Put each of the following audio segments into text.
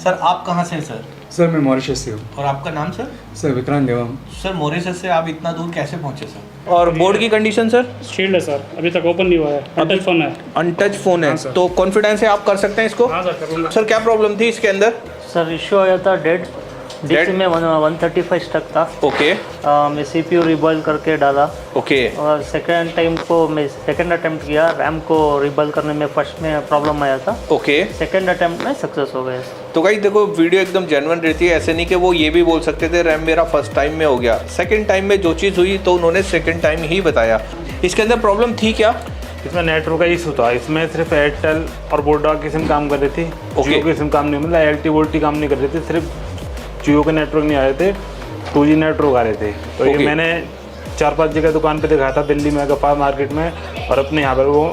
Sir आप कहाँ से हैं सर? सर मैं मॉरिशस से हूँ। और आपका नाम सर? सर विक्रांत देवम। सर मॉरिशस से आप इतना दूर कैसे पहुँचे सर? और बोर्ड की कंडीशन सर? शील्ड है सर, अभी तक ओपन नहीं हुआ है, अनटच फोन है। अनटच फ़ोन है। हाँ, सर। तो कॉन्फिडेंस है आप कर सकते हैं इसको? हाँ सर, करूँगा। सर क्या प्रॉब्लम थी इसके अंदर? सर इशू आया था डेड Dead? में 135 स्टक था। ओके मैं सीपीयू रिबॉयल करके डाला ओके और सेकंड टाइम को मैं सेकंड अटेम्प्ट किया। रैम को रिबॉयल करने में फर्स्ट में प्रॉब्लम आया था, ओके। सेकंड अटेम्प्ट में सक्सेस हो गया। तो गाइस देखो वीडियो एकदम जेन्युइन रहती है, ऐसे नहीं कि वो ये भी बोल सकते थे रैम मेरा फर्स्ट टाइम में हो गया। सेकंड टाइम में जो चीज़ हुई तो उन्होंने सेकंड टाइम ही बताया। इसके अंदर प्रॉब्लम थी क्या? इसमें नेटवर्क का इशू था, इसमें सिर्फ एयरटेल और वोडा की सिम काम कर रही थी, जियो की सिम काम नहीं, मतलब एलटी वोल्टी काम नहीं कर रही थी, सिर्फ जियो के नेटवर्क नहीं आ रहे थे, 2G नेटवर्क आ रहे थे। तो ये मैंने 4-5 जगह दुकान पे दिखाया था, दिल्ली में गप्पा मार्केट में, और अपने यहाँ पर वो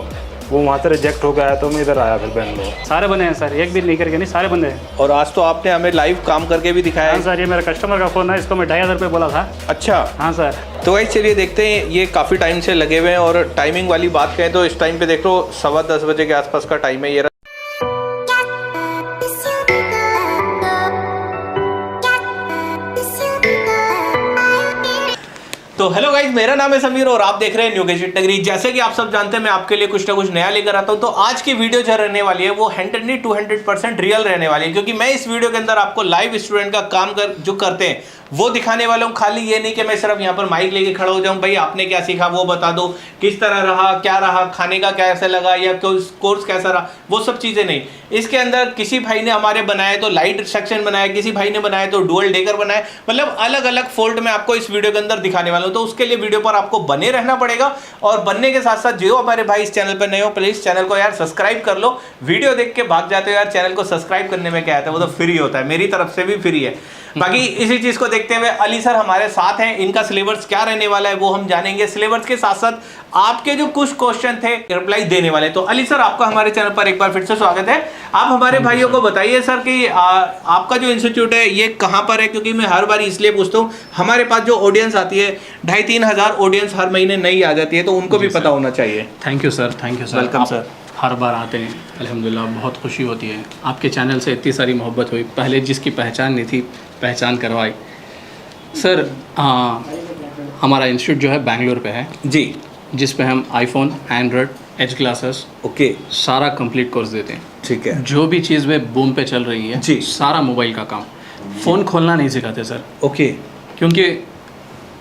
वहाँ से रिजेक्ट हो गया, तो मैं इधर आया फिर बेंगलोर। सारे बने हैं सर, एक भी नहीं करके नहीं, सारे बंदे हैं। और आज तो आपने हमें लाइव काम करके भी दिखाया हाँ है। सर, ये मेरा कस्टमर का फ़ोन है, इसको मैं 2500 रुपये बोला था। अच्छा हाँ सर। तो गाइस चलिए देखते हैं, ये काफ़ी टाइम से लगे हुए हैं। और टाइमिंग वाली बात करें तो इस टाइम पे देख लो 10:15 बजे के आसपास का टाइम है। ये तो हेलो गाइज, मेरा नाम है समीर और आप देख रहे हैं न्यू गैजेट नगरी। जैसे कि आप सब जानते हैं मैं आपके लिए कुछ ना कुछ नया लेकर आता हूं। तो आज की वीडियो जो रहने वाली है वो 100% रियल रहने वाली है, क्योंकि मैं इस वीडियो के अंदर आपको लाइव स्टूडेंट का काम जो करते हैं वो दिखाने वाला हूँ। खाली ये नहीं कि मैं सिर्फ यहाँ पर माइक लेके खड़ा हो जाऊँ, भाई आपने क्या सीखा वो बता दो, किस तरह रहा, क्या रहा, खाने का कैसा लगा, या कोर्स कैसा रहा, वो सब चीज़ें नहीं। इसके अंदर किसी भाई ने हमारे बनाया तो लाइट सेक्शन बनाया, किसी भाई ने बनाया तो डुअल डेकर बनाया, मतलब अलग अलग फोल्ड में आपको इस वीडियो के अंदर दिखाने वाला हूँ। तो उसके लिए वीडियो पर आपको बने रहना पड़ेगा। और बनने के साथ साथ जो हमारे भाई इस चैनल पर नए हो, प्लीज चैनल को यार सब्सक्राइब कर लो। वीडियो देख के भाग जाते हो यार, चैनल को सब्सक्राइब करने में क्या आता है, वो तो फ्री होता है, मेरी तरफ से भी फ्री है। बाकी इसी चीज को देखते हुए अली सर हमारे साथ हैं, इनका सिलेबस क्या रहने वाला है वो हम जानेंगे। सिलेबस के साथ साथ आपके जो कुछ क्वेश्चन थे रिप्लाई देने वाले। तो अली सर आपका हमारे चैनल पर एक बार फिर से स्वागत है। आप हमारे भाइयों को बताइए सर कि आपका जो इंस्टीट्यूट है ये कहाँ पर है, क्योंकि मैं हर बार इसलिए पूछता हूँ, हमारे पास जो ऑडियंस आती है 2,500-3 हज़ार ऑडियंस हर महीने नई आ जाती है, तो उनको भी पता होना चाहिए। Thank you sir, thank you sir. Welcome sir. हर बार आते हैं, अल्हम्दुलिल्लाह बहुत खुशी होती है। आपके चैनल से इतनी सारी मोहब्बत हुई, पहले जिसकी पहचान नहीं थी पहचान करवाई। सर हमारा इंस्टीट्यूट जो है बेंगलोर पे है जी, जिस पे हम आईफोन, एंड्रॉयड, एज क्लासेस ओके, सारा कंप्लीट कोर्स देते हैं। ठीक है जो भी चीज़ में बूम पे चल रही है जी, सारा मोबाइल का काम। फ़ोन खोलना नहीं सिखाते सर, ओके, क्योंकि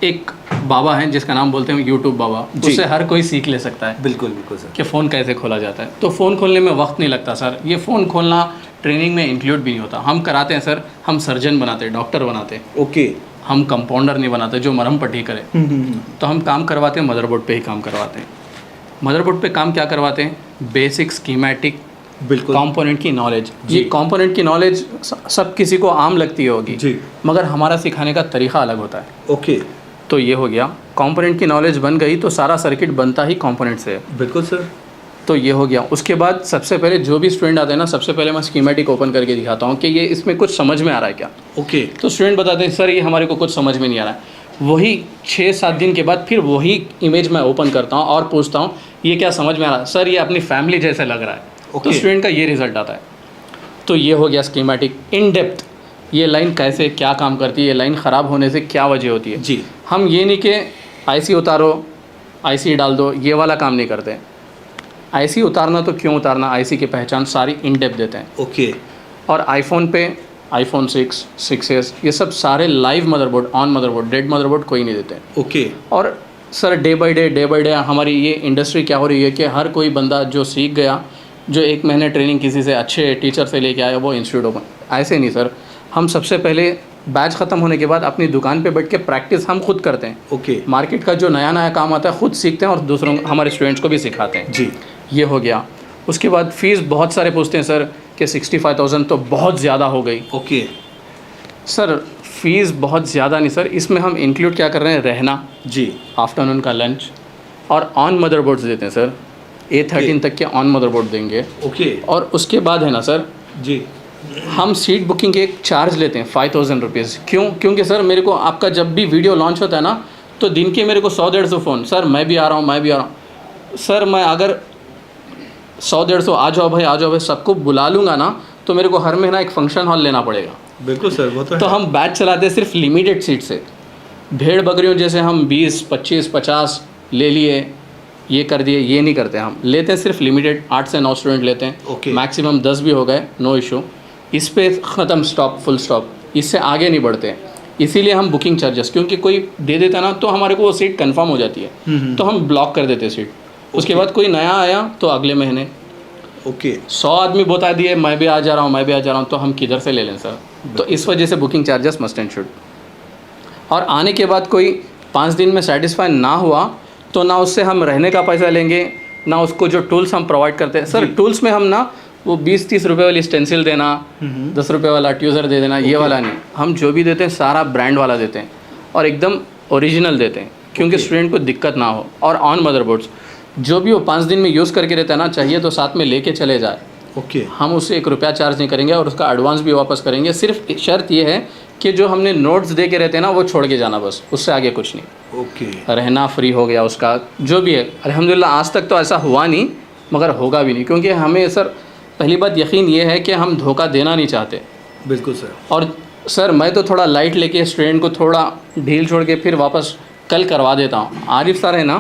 एक बाबा हैं जिसका नाम बोलते हैं यूट्यूब बाबा, उससे हर कोई सीख ले सकता है। बिल्कुल बिल्कुल सर, कि फ़ोन कैसे खोला जाता है। तो फ़ोन खोलने में वक्त नहीं लगता सर, ये फ़ोन खोलना ट्रेनिंग में इंक्लूड भी नहीं होता। हम कराते हैं सर, हम सर्जन बनाते हैं, डॉक्टर बनाते हैं, ओके, हम कंपाउंडर नहीं बनाते जो मरहम पट्टी करे। तो हम काम करवाते हैं मदरबोर्ड पे ही काम करवाते हैं। मदरबोर्ड पे काम क्या करवाते हैं? बेसिक स्कीमेटिक, बिल्कुल, कंपोनेंट की नॉलेज। ये कंपोनेंट की नॉलेज सब किसी को आम लगती होगी जी, मगर हमारा सिखाने का तरीका अलग होता है। ओके, तो ये हो गया, कंपोनेंट की नॉलेज बन गई तो सारा सर्किट बनता ही कंपोनेंट से है। बिल्कुल सर। तो ये हो गया। उसके बाद सबसे पहले जो भी स्टूडेंट आते हैं ना, सबसे पहले मैं स्कीमेटिक ओपन करके दिखाता हूँ कि ये इसमें कुछ समझ में आ रहा है क्या। ओके, तो स्टूडेंट बताते हैं सर ये हमारे को कुछ समझ में नहीं आ रहा है। वही 6-7 दिन के बाद फिर वही इमेज मैं ओपन करता हूँ और पूछता हूँ ये क्या समझ में आ रहा है? सर ये अपनी फैमिली जैसे लग रहा है। तो स्टूडेंट का ये रिजल्ट आता है। तो ये हो गया स्कीमेटिक। इन डेप्थ ये लाइन कैसे क्या काम करती है, ये लाइन ख़राब होने से क्या वजह होती है जी। हम ये नहीं कि आईसी उतारो, आईसी डाल दो, ये वाला काम नहीं करते। आईसी उतारना तो क्यों उतारना, आईसी की पहचान सारी इन डेप्थ देते हैं। ओके, और आईफोन पे आईफोन 6, 6s ये सब सारे live motherboard, on motherboard, dead motherboard कोई नहीं देते। ओके, और सर डे बाय डे हमारी ये इंडस्ट्री क्या हो रही है कि हर कोई बंदा जो सीख गया, जो 1 महीने ट्रेनिंग किसी से अच्छे टीचर से लेके आया, वो इंस्टीट्यूट ओपन। ऐसे नहीं सर, हम सबसे पहले बैच ख़त्म होने के बाद अपनी दुकान पे बैठ के प्रैक्टिस हम खुद करते हैं। ओके, मार्केट का जो नया नया काम आता है खुद सीखते हैं और दूसरों हमारे स्टूडेंट्स को भी सिखाते हैं। जी, ये हो गया। उसके बाद फ़ीस बहुत सारे पूछते हैं सर कि 65,000 तो बहुत ज़्यादा हो गई। ओके, सर फ़ीस बहुत ज़्यादा नहीं सर, इसमें हम इंक्लूड क्या कर रहे हैं, रहना जी, आफ्टरनून का लंच, और ऑन मदरबोर्ड्स देते हैं सर। A13 तक के ऑन मदरबोर्ड देंगे। ओके, और उसके बाद है ना सर, जी, हम सीट बुकिंग के एक चार्ज लेते हैं 5,000 रुपीज़। क्यों? क्योंकि सर मेरे को आपका जब भी वीडियो लॉन्च होता है ना, तो दिन के मेरे को 100-150 फ़ोन, सर मैं भी आ रहा हूँ, मैं भी आ रहा हूँ। सर मैं अगर 100-150 आ जाओ भाई सबको बुला लूँगा ना, तो मेरे को हर महीना एक फंक्शन हॉल लेना पड़ेगा। बिल्कुल सर, वो तो हम बैच चलाते हैं सिर्फ लिमिटेड सीट से। भेड़ बकरियों जैसे हम 20, 25, 50 ले लिए, ये कर दिए, ये नहीं करते। हम लेते हैं सिर्फ लिमिटेड 8 से 9 स्टूडेंट लेते हैं। Okay. मैक्सिमम 10 भी हो गए, नो इशू। इस पे ख़त्म, स्टॉप, फुल स्टॉप। इससे आगे नहीं बढ़ते हैं। इसीलिए हम बुकिंग चार्जेस, क्योंकि कोई दे देता ना तो हमारे को वो सीट कंफर्म हो जाती है, तो हम ब्लॉक कर देते सीट। उसके बाद कोई नया आया तो अगले महीने ओके 100 आदमी बता दिए मैं भी आ जा रहा हूँ, मैं भी आ जा रहा हूँ, तो हम किधर से ले लें सर? तो इस वजह से booking charges must and should. और आने के बाद कोई 5 दिन में सेटिस्फाई ना हुआ तो ना उससे हम रहने का पैसा लेंगे, ना उसको जो टूल्स हम प्रोवाइड करते हैं। सर टूल्स में हम ना वो 20-30 रुपये वाली स्टेंसिल देना, 10 रुपये वाला ट्यूज़र दे देना, ये वाला नहीं। हम जो भी देते हैं सारा ब्रांड वाला देते हैं और एकदम ओरिजिनल देते हैं, क्योंकि स्टूडेंट को दिक्कत ना हो। और ऑन मदरबोर्ड्स जो भी वो 5 दिन में यूज़ करके रहता है ना, चाहिए तो साथ में लेके चले जाए। ओके हम उससे 1 रुपया चार्ज नहीं करेंगे और उसका एडवांस भी वापस करेंगे। सिर्फ शर्त ये है कि जो हमने नोट्स दे के रहते हैं ना वो छोड़ के जाना, बस, उससे आगे कुछ नहीं। ओके रहना फ्री हो गया उसका, जो भी है। अल्हम्दुलिल्लाह आज तक तो ऐसा हुआ नहीं, मगर होगा भी नहीं, क्योंकि हमें सर पहली बात यकीन ये है कि हम धोखा देना नहीं चाहते। बिल्कुल सर। और सर मैं तो थोड़ा लाइट लेके स्टूडेंट को थोड़ा ढील छोड़ के फिर वापस कल करवा देता हूँ। आरिफ सर है ना,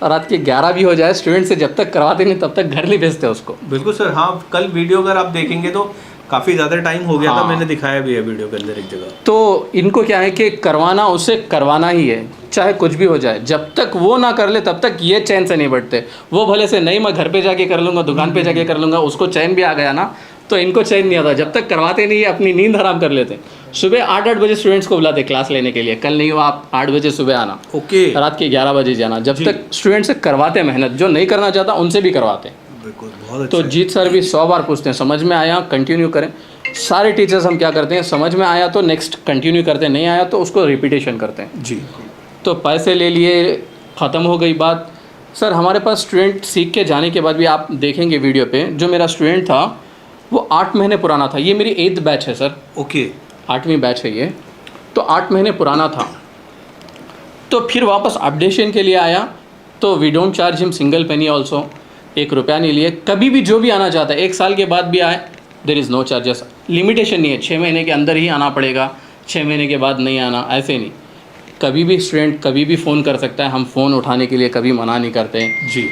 रात के 11 भी हो जाए, स्टूडेंट से जब तक करवाते नहीं तब तक घर नहीं भेजते उसको। बिल्कुल सर। हाँ, कल वीडियो अगर आप देखेंगे तो काफ़ी ज़्यादा टाइम हो गया था, हाँ। मैंने दिखाया भी है वीडियो के अंदर एक जगह। तो इनको क्या है कि करवाना उसे करवाना ही है, चाहे कुछ भी हो जाए। जब तक वो ना कर ले तब तक ये चैन से नहीं बैठते। वो भले से नहीं मैं घर पे जाके कर लूँगा, दुकान पे जाके कर लूँगा, उसको चैन भी आ गया ना तो इनको चैन नहीं आता। जब तक करवाते नहीं, अपनी नींद हराम कर लेते। सुबह 8-8 बजे स्टूडेंट्स को बुलाते क्लास लेने के लिए, कल नहीं हुआ आप 8 बजे सुबह आना, ओके रात के 11 बजे जाना। जब तक स्टूडेंट से करवाते मेहनत, जो नहीं करना चाहता उनसे भी करवाते। बिल्कुल, बहुत अच्छा। तो जीत सर भी 100 बार पूछते हैं, समझ में आया कंटिन्यू करें। सारे टीचर्स हम क्या करते हैं, समझ में आया तो नेक्स्ट कंटिन्यू करते हैं, नहीं आया तो उसको रिपीटेशन करते हैं। जी तो पैसे ले लिए, ख़त्म हो गई बात। सर हमारे पास स्टूडेंट सीख के जाने के बाद भी आप देखेंगे वीडियो पे, जो मेरा स्टूडेंट था वो 8 महीने पुराना था। ये मेरी 8th बैच है सर, ओके 8वीं बैच है ये, तो 8 महीने पुराना था। तो फिर वापस अपडेशन के लिए आया तो we don't charge him single penny also, 1 रुपया नहीं लिए। कभी भी जो भी आना चाहता है 1 साल के बाद भी आए, there is no charges. Limitation नहीं है 6 महीने के अंदर ही आना पड़ेगा, 6 महीने के बाद नहीं आना, ऐसे नहीं। कभी भी स्टूडेंट कभी भी फ़ोन कर सकता है, हम फ़ोन उठाने के लिए कभी मना नहीं करते। जी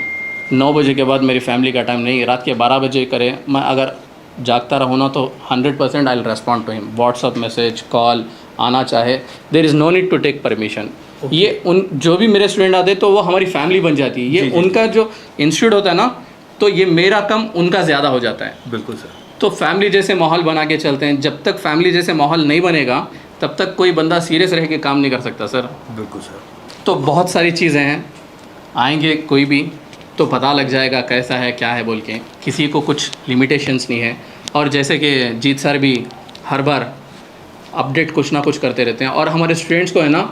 9 बजे के बाद मेरी फैमिली का टाइम नहीं, रात के 12 बजे करें, मैं अगर जागता रहूँ ना तो 100% I will respond to him. WhatsApp message, call आना चाहे, there is no need to take permission. ये उन जो भी मेरे स्टूडेंट आते तो वो हमारी फैमिली बन जाती है। ये उनका जो इंस्टीट्यूट होता है ना, तो ये मेरा कम उनका ज़्यादा हो जाता है। बिल्कुल सर। तो फैमिली जैसे माहौल बना के चलते हैं। जब तक फैमिली जैसे माहौल नहीं बनेगा तब तक कोई बंदा सीरियस रह के काम नहीं कर सकता सर। बिल्कुल सर। तो बहुत सारी चीज़ें हैं, आएंगे कोई भी तो पता लग जाएगा कैसा है क्या है बोल के। किसी को कुछ लिमिटेशंस नहीं है। और जैसे कि जीत सर भी हर बार अपडेट कुछ ना कुछ करते रहते हैं। और हमारे स्टूडेंट्स को है ना,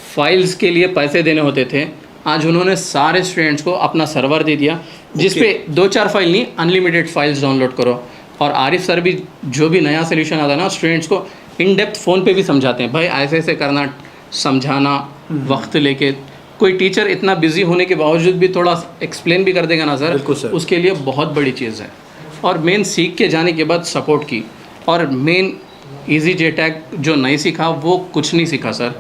फाइल्स के लिए पैसे देने होते थे, आज उन्होंने सारे स्टूडेंट्स को अपना सर्वर दे दिया, जिस पे 2-4 फाइल नहीं, अनलिमिटेड फाइल्स डाउनलोड करो। और आरिफ सर भी जो भी नया सोल्यूशन आता है ना, स्टूडेंट्स को इन डेप्थ फ़ोन पे भी समझाते हैं, भाई ऐसे ऐसे करना, समझाना वक्त लेके। कोई टीचर इतना बिजी होने के बावजूद भी थोड़ा एक्सप्लेन भी कर देगा ना सर, बिल्कुल सर। उसके लिए बहुत बड़ी चीज़ है। और मेन सीख के जाने के बाद सपोर्ट की। और मेन इजी जे टैग जो नहीं सीखा वो कुछ नहीं सीखा सर।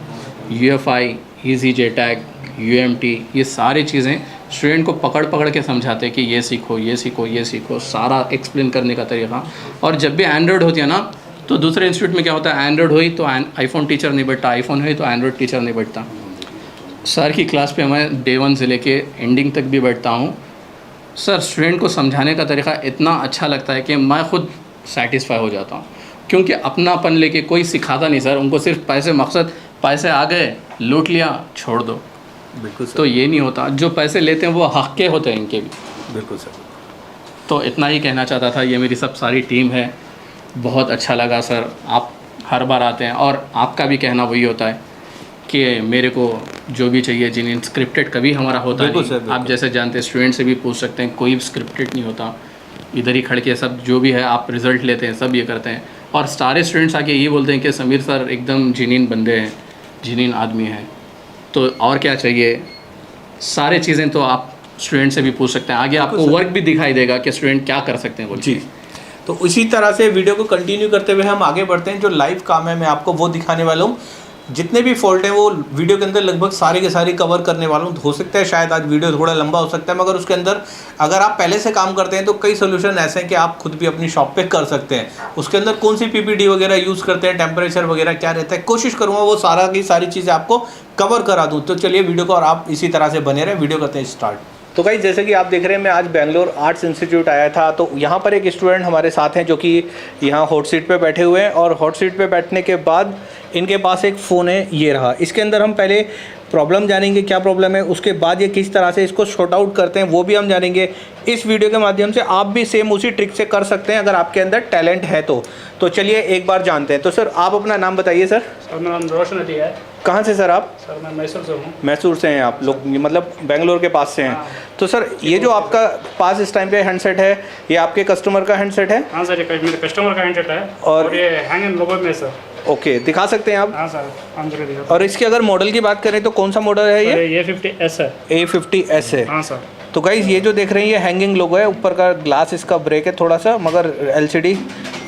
UFI, इजी जे टैग, UMT, ये सारी चीज़ें स्टूडेंट को पकड़ पकड़ के समझाते हैं कि ये सीखो, ये सीखो, ये सीखो, सारा एक्सप्लेन करने का तरीका। और जब भी एंड्रॉयड होती है ना, तो दूसरे इंस्टीट्यूट में क्या होता है, एंड्रॉयड हुई तो आईफोन टीचर नहीं बैठता, आईफोन हुई तो एंड्रॉयड टीचर नहीं बैठता। सर की क्लास पे मैं Day 1 से लेके एंडिंग तक भी बैठता हूँ। सर स्टूडेंट को समझाने का तरीका इतना अच्छा लगता है कि मैं खुद सेटिस्फाई हो जाता हूँ, क्योंकि अपनापन लेके कोई सिखाता नहीं सर। उनको सिर्फ पैसे, मकसद पैसे आ गए, लूट लिया, छोड़ दो। बिल्कुल सर। तो ये नहीं होता। जो पैसे लेते हैं वो हक के होते हैं इनके भी। बिल्कुल सर। तो इतना ही कहना चाहता था। ये मेरी सब सारी टीम है। बहुत अच्छा लगा सर, आप हर बार आते हैं और आपका भी कहना वही होता है कि मेरे को जो भी चाहिए, जिन्हें स्क्रिप्टेड कभी हमारा होता बिल्कुल नहीं। सर, बिल्कुल। आप जैसे जानते हैं, स्टूडेंट से भी पूछ सकते हैं, कोई स्क्रिप्टेड नहीं होता। इधर ही खड़ के सब जो भी है आप रिज़ल्ट लेते हैं, सब ये करते हैं। और सारे स्टूडेंट्स आके ये बोलते हैं कि समीर सर एकदम जिनीन बंदे हैं, जिनीन आदमी हैं। तो और क्या चाहिए, सारे चीज़ें तो आप स्टूडेंट से भी पूछ सकते हैं। आगे आपको वर्क भी दिखाई देगा कि स्टूडेंट क्या कर सकते हैं बोल के। जी। तो इसी तरह से वीडियो को कंटिन्यू करते हुए हम आगे बढ़ते हैं। जो लाइव काम है मैं आपको वो दिखाने वाला हूँ। जितने भी फॉल्ट हैं वो वीडियो के अंदर लगभग सारे के सारे कवर करने वाला हूँ। हो सकता है शायद आज वीडियो थोड़ा लंबा हो सकता है, मगर उसके अंदर अगर आप पहले से काम करते हैं तो कई सोल्यूशन ऐसे हैं कि आप खुद भी अपनी शॉप पे कर सकते हैं। उसके अंदर कौन सी पीपीडी वगैरह यूज़ करते हैं, टेम्परेचर वगैरह क्या रहता है, कोशिश करूँगा वो सारा की सारी चीज़ें आपको कवर करा दूँ। तो चलिए वीडियो को और आप इसी तरह से बने रहें। वीडियो करते हैं स्टार्ट। तो गाइस जैसे कि आप देख रहे हैं मैं आज बेंगलोर आर्ट्स इंस्टीट्यूट आया था। तो यहाँ पर एक स्टूडेंट हमारे साथ हैं जो कि यहाँ हॉट सीट पे बैठे हुए हैं, और हॉट सीट पे बैठने के बाद इनके पास एक फ़ोन है, ये रहा। इसके अंदर हम पहले प्रॉब्लम जानेंगे क्या प्रॉब्लम है, उसके बाद ये किस तरह से इसको शॉर्ट आउट करते हैं वो भी हम जानेंगे इस वीडियो के माध्यम से। आप भी सेम उसी ट्रिक से कर सकते हैं अगर आपके अंदर टैलेंट है तो चलिए एक बार जानते हैं। तो सर आप अपना नाम बताइए। सर मेरा नाम रोशन अली है। कहाँ से सर आप? सर मैं मैसूर से हूँ। मैसूर से हैं आप लोग, मतलब बेंगलोर के पास से हैं। तो सर ये जो आपका पास इस टाइम पे हैंडसेट है, ये आपके कस्टमर का हैंडसेट है? हाँ सर, ये मेरे कस्टमर का हैंडसेट है और ये हैंग एंड ग्लोबल में सर। ओके, दिखा सकते हैं आप? हाँ सर, हम जरूर दिखा। और इसके अगर मॉडल की बात करें तो कौन सा मॉडल है ये? A50S है। A50S है। हाँ सर। तो गाइज ये जो देख रहे हैं ये हैंगिंग लोगो है, ऊपर का ग्लास इसका ब्रेक है थोड़ा सा, मगर LCD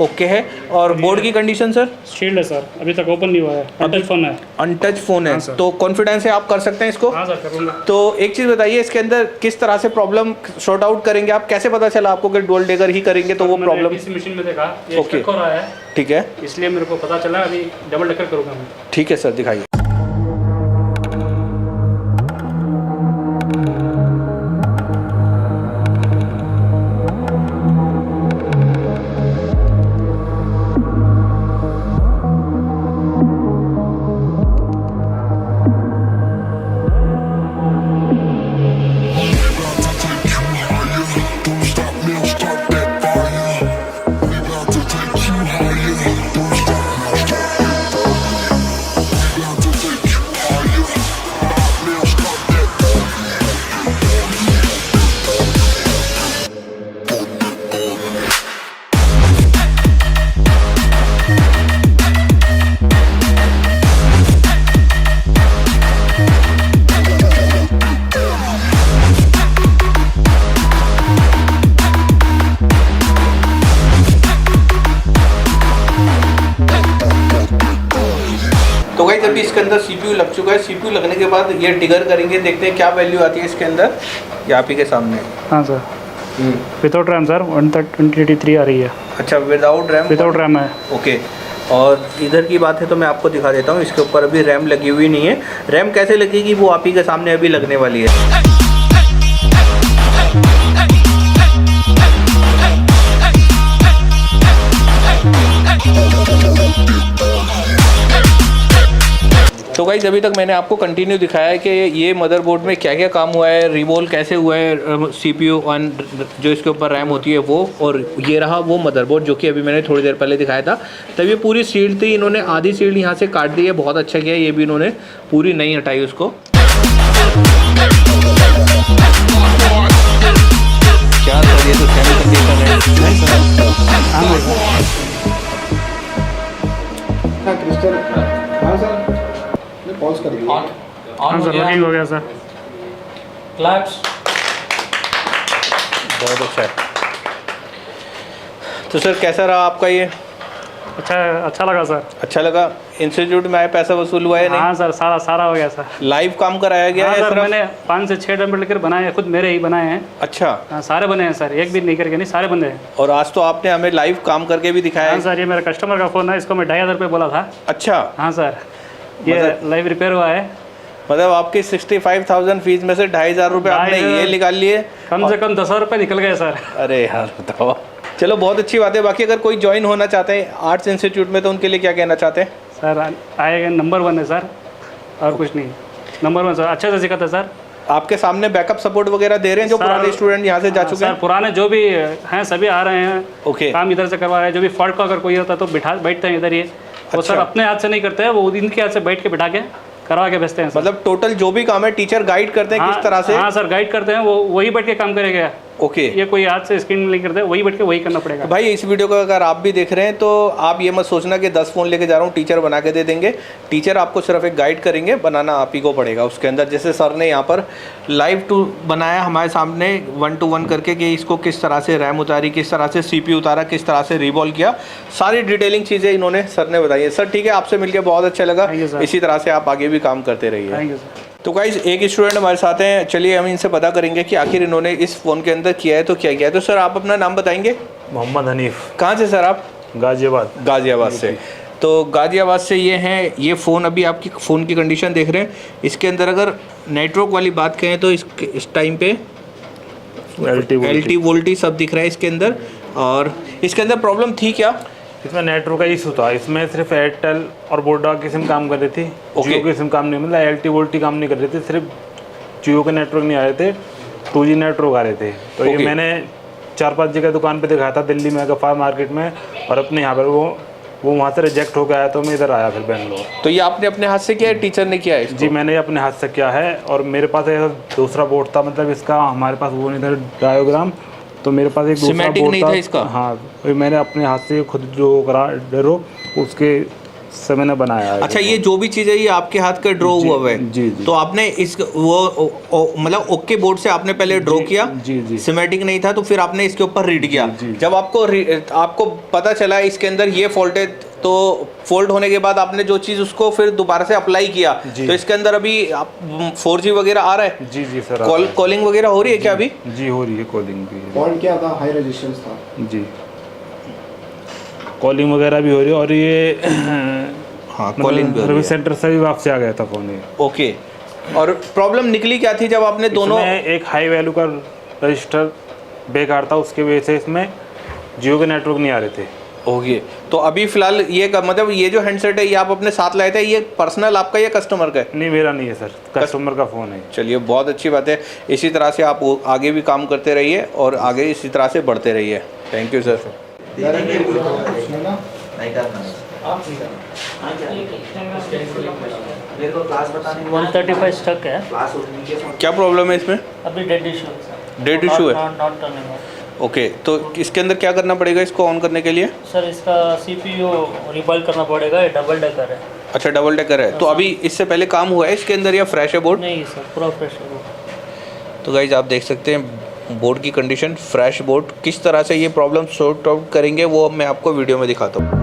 ओके है। और बोर्ड की कंडीशन सर? शील्ड है सर, अभी तक ओपन नहीं हुआ है। अनटच फोन है। अनटच फोन है। हाँ, तो कॉन्फिडेंस है आप कर सकते हैं इसको? हाँ सर, करूँगा। तो एक चीज़ बताइए, इसके अंदर किस तरह से प्रॉब्लम शॉर्ट आउट करेंगे आप? कैसे पता चला आपको कि डुअल डेगर ही करेंगे तो वो प्रॉब्लम? इसी मशीन में देखा ये ओके। स्टक हो रहा है, ठीक है, इसलिए मेरे को पता चला। अभी डबल डेकर करूँगा मैं। ठीक है सर, दिखाइए। तो गाइस अभी इसके अंदर CPU लग चुका है। CPU लगने के बाद ये ट्रिगर करेंगे, देखते हैं क्या वैल्यू आती है इसके अंदर। ये आप ही के सामने। हाँ सर, विदाउट रैम सर 183 आ रही है। अच्छा, विदाउट रैम? विदाउट रैम है। ओके। और इधर की बात है तो मैं आपको दिखा देता हूँ। इसके ऊपर अभी रैम लगी हुई नहीं है। रैम कैसे लगेगी वो आप ही के सामने अभी लगने वाली है। तो गाइस अभी तक मैंने आपको कंटिन्यू दिखाया है कि ये मदरबोर्ड में क्या क्या काम हुआ है, रिवॉल्व कैसे हुआ है, CPU ऑन जो इसके ऊपर रैम होती है वो, और ये रहा वो मदरबोर्ड जो कि अभी मैंने थोड़ी देर पहले दिखाया था। तब ये पूरी सील्ड थी, इन्होंने आधी सील्ड यहाँ से काट दी है, बहुत अच्छा किया। ये भी इन्होंने पूरी नहीं हटाई उसको। क्या सर, ये तो सेमी कंडीशन है। हाँ सर, पॉज कर दिया। हाँ सर, लॉगिंग हो गया सर। क्लैप्स। बहुत अच्छा है। तो सर कैसा रहा आपका ये? अच्छा लगा सर। अच्छा लगा। इंस्टीट्यूट में आए, पैसा वसूल हुआ है नहीं? हाँ सर, सारा हो गया सर। लाइव काम कराया गया हाँ है सर, सिर्फ? मैंने 5 से 6 डंबल लेकर बनाए हैं, खुद मेरे ही बनाए हैं। अच्छा। हाँ, सारे बने हैं सर, एक भी नहीं करके नहीं, सारे बने हैं। और आज तो आपने हमें लाइव काम करके भी दिखाया हाँ है। सर, ये मेरा कस्टमर का फ़ोन है, इसको मैं 2500 रुपये बोला था। अच्छा। हाँ सर, ये लाइव रिपेयर हुआ है। मतलब आपकी 65,000 फीस में से 2,500 रुपये आपने ये निकाल लिए? कम से कम 10,000 रुपये निकल गए सर। अरे यार बताओ। चलो बहुत अच्छी बात है। बाकी अगर कोई ज्वाइन होना चाहते हैं आर्ट्स इंस्टीट्यूट में तो उनके लिए क्या कहना चाहते हैं? सर आएगा, नंबर 1 है सर, और कुछ नहीं। नंबर 1 सर, अच्छे से सिखाता है सर। आपके सामने बैकअप सपोर्ट वगैरह दे रहे हैं जो पुराने स्टूडेंट यहाँ से जा चुके हैं? सर पुराने जो भी हैं सभी आ रहे हैं। ओके। काम इधर से करवा रहे हैं। जो भी फॉल्ट का अगर कोई होता है तो बैठते हैं इधर ही। वो सर अपने हाथ से नहीं करते हैं, वो इनके हाथ से बैठ के बिठा के करवा के भेजते हैं। मतलब टोटल जो भी काम है टीचर गाइड करते हैं किस तरह से? हाँ सर, गाइड करते हैं, वो वही बैठ के काम करेगा। ओके। ये कोई हाथ से स्क्रीन नहीं करता है, वही बैठ के वही करना पड़ेगा। भाई इस वीडियो को अगर आप भी देख रहे हैं तो आप ये मत सोचना कि 10 फ़ोन लेके जा रहा हूँ टीचर बना के दे देंगे। टीचर आपको सिर्फ एक गाइड करेंगे, बनाना आप ही को पड़ेगा उसके अंदर। जैसे सर ने यहाँ पर लाइव टू बनाया हमारे सामने 1 to 1 करके कि इसको किस तरह से रैम उतारी, किस तरह से CPU उतारा, किस तरह से रिवॉल्व किया, सारी डिटेलिंग चीज़ें इन्होंने सर ने बताई है। सर ठीक है, आपसे मिलकर बहुत अच्छा लगा। इसी तरह से आप आगे भी काम करते रहिए। Thank you sir. तो गाइस एक स्टूडेंट हमारे साथ हैं, चलिए हम इनसे पता करेंगे कि आखिर इन्होंने इस फ़ोन के अंदर किया है तो क्या किया है। तो सर आप अपना नाम बताएंगे? मोहम्मद हनीफ, कहाँ से सर आप? गाजियाबाद। गाजियाबाद से। तो गाजियाबाद से ये हैं। ये फ़ोन अभी आपकी फ़ोन की कंडीशन देख रहे हैं। इसके अंदर अगर नेटवर्क वाली बात कहें तो इस टाइम पे LT वोल्टी सब दिख रहा है इसके अंदर। और इसके अंदर प्रॉब्लम थी क्या? इसमें नेटवर्क का इशू था। इसमें सिर्फ एयरटेल और वोडा की सिम काम कर रही थी, जियो की सिम काम नहीं, मतलब LT वोल्टी काम नहीं कर रही थी। सिर्फ जियो के नेटवर्क नहीं आ रहे थे, 2G नेटवर्क आ रहे थे। तो ये मैंने 4-5 जगह दुकान पे दिखाया था, दिल्ली में गफार मार्केट में और अपने यहाँ पर। वो वहाँ से रिजेक्ट हो गया तो मैं इधर आया फिर बेंगलोर। तो ये आपने अपने हाथ से किया है, टीचर ने किया है इसको? जी मैंने अपने हाथ से किया है। और मेरे पास एक दूसरा बोर्ड था, मतलब इसका हमारे पास वो नहीं था डायोग्राम, तो मेरे पास एक दूसरा सिमेटिक बोर्ड नहीं था इसका? हाँ, वही मैंने अपने हाथ से खुद जो करा ड्रो उसके से मैंने बनाया है। अच्छा, ये जो भी चीज़ है ये आपके हाथ का ड्रॉ हुआ है? जी जी। तो आपने इस मतलब ओके बोर्ड से आपने पहले ड्रॉ किया? जी जी। सिमेटिक नहीं था तो फिर आपने इसके ऊपर रीड किया। जब आपको पता चला इसके अंदर ये फॉल्ट है तो फोल्ड होने के बाद आपने जो चीज़ उसको फिर दोबारा से अप्लाई किया, तो इसके अंदर अभी 4G वगैरह आ रहा है? जी जी सर। कॉलिंग वगैरह हो रही है क्या अभी? जी हो रही है, कॉलिंग भी है। फॉल्ट क्या था? हाई रेजिस्टेंस था जी, कॉलिंग वगैरह भी हो रही है। और ये हाँ, कॉलिंग भी हो रही सर्विस है। सेंटर से भी वापस आ गया था फ़ोन ये। ओके। और प्रॉब्लम निकली क्या थी जब आपने दोनों? एक हाई वैल्यू का रजिस्टर बेकार था, उसके वजह से इसमें जियो के नेटवर्क नहीं आ रहे थे। ओके। तो अभी फिलहाल ये मतलब ये जो हैंडसेट है ये आप अपने साथ लाए थे, ये पर्सनल आपका या कस्टमर का है? नहीं, मेरा नहीं है सर, कस्टमर का फ़ोन है। चलिए बहुत अच्छी बात है। इसी तरह से आप आगे भी काम करते रहिए और आगे इसी तरह से बढ़ते रहिए। Thank you sir. मेरे को क्लास बताने 135 स्टक है। क्या प्रॉब्लम है इसमें? अभी डेड इशू है सर। डेड इशू है? Not turning of. ओके। तो इसके अंदर क्या करना पड़ेगा इसको ऑन करने के लिए? सर इसका CPU रिबॉल्व करना पड़ेगा, ये डबल डेकर है। अच्छा, डबल डेकर है। तो अभी इससे पहले काम हुआ है इसके अंदर या फ्रेश है बोर्ड? नहीं सर, पूरा फ्रेश है बोर्ड। तो गाइज आप देख सकते हैं बोर्ड की कंडीशन फ्रेश बोर्ड। किस तरह से ये प्रॉब्लम सॉर्ट आउट करेंगे वो मैं आपको वीडियो में दिखाता हूँ।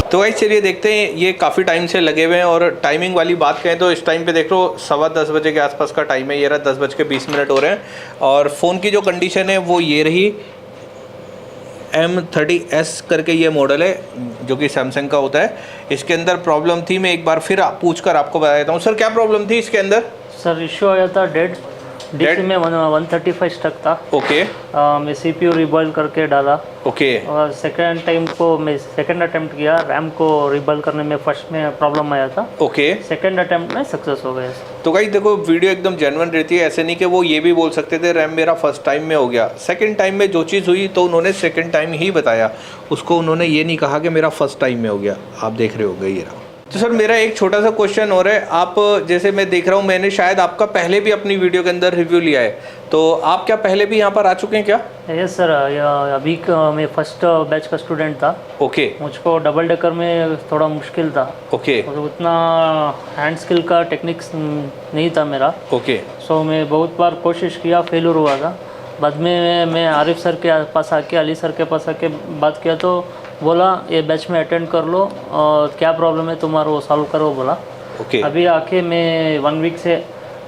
तो गाइस चलिए देखते हैं। ये काफ़ी टाइम से लगे हुए हैं और टाइमिंग वाली बात कहें तो इस टाइम पे देख लो 10:15 बजे के आसपास का टाइम है। ये रहा 10:20 हो रहे हैं और फ़ोन की जो कंडीशन है वो ये रही। M30S करके ये मॉडल है जो कि सैमसंग का होता है। इसके अंदर प्रॉब्लम थी, मैं एक बार फिर पूछ कर आपको बता देता हूँ। सर क्या प्रॉब्लम थी इसके अंदर? सर इशू आया था डेड DC में 135 स्टक था। ओके। मैं CPU रिबॉल्व करके डाला। ओके। और सेकंड टाइम को मैं सेकंड अटेम्प्ट किया, रैम को रिबॉल्व करने में फर्स्ट में प्रॉब्लम आया था। ओके। सेकंड अटेम्प्ट में सक्सेस हो गया। तो गाइस देखो वीडियो एकदम जेन्युइन रहती है, ऐसे नहीं कि वो ये भी बोल सकते थे रैम मेरा फर्स्ट टाइम में हो गया। सेकंड टाइम में जो चीज़ हुई तो उन्होंने सेकंड टाइम ही बताया, उसको उन्होंने ये नहीं कहा कि मेरा फर्स्ट टाइम में हो गया। आप देख रहे हो गए ये रहा। तो सर मेरा एक छोटा सा क्वेश्चन और है, आप जैसे मैं देख रहा हूँ, मैंने शायद आपका पहले भी अपनी वीडियो के अंदर रिव्यू लिया है, तो आप क्या पहले भी यहाँ पर आ चुके हैं क्या? यस सर, अभी मैं फर्स्ट बैच का स्टूडेंट था। ओके मुझको डबल डेकर में थोड़ा मुश्किल था। ओके और उतना हैंड स्किल का टेक्निक्स नहीं था मेरा। ओके सो मैं बहुत बार कोशिश किया, फेलियर हुआ था। बाद में मैं आरिफ सर के पास आके, अली सर के पास आके बात किया तो बोला ये बैच में अटेंड कर लो और क्या प्रॉब्लम है तुम्हारा वो सॉल्व करो बोला। ओके अभी आके मैं 1 वीक से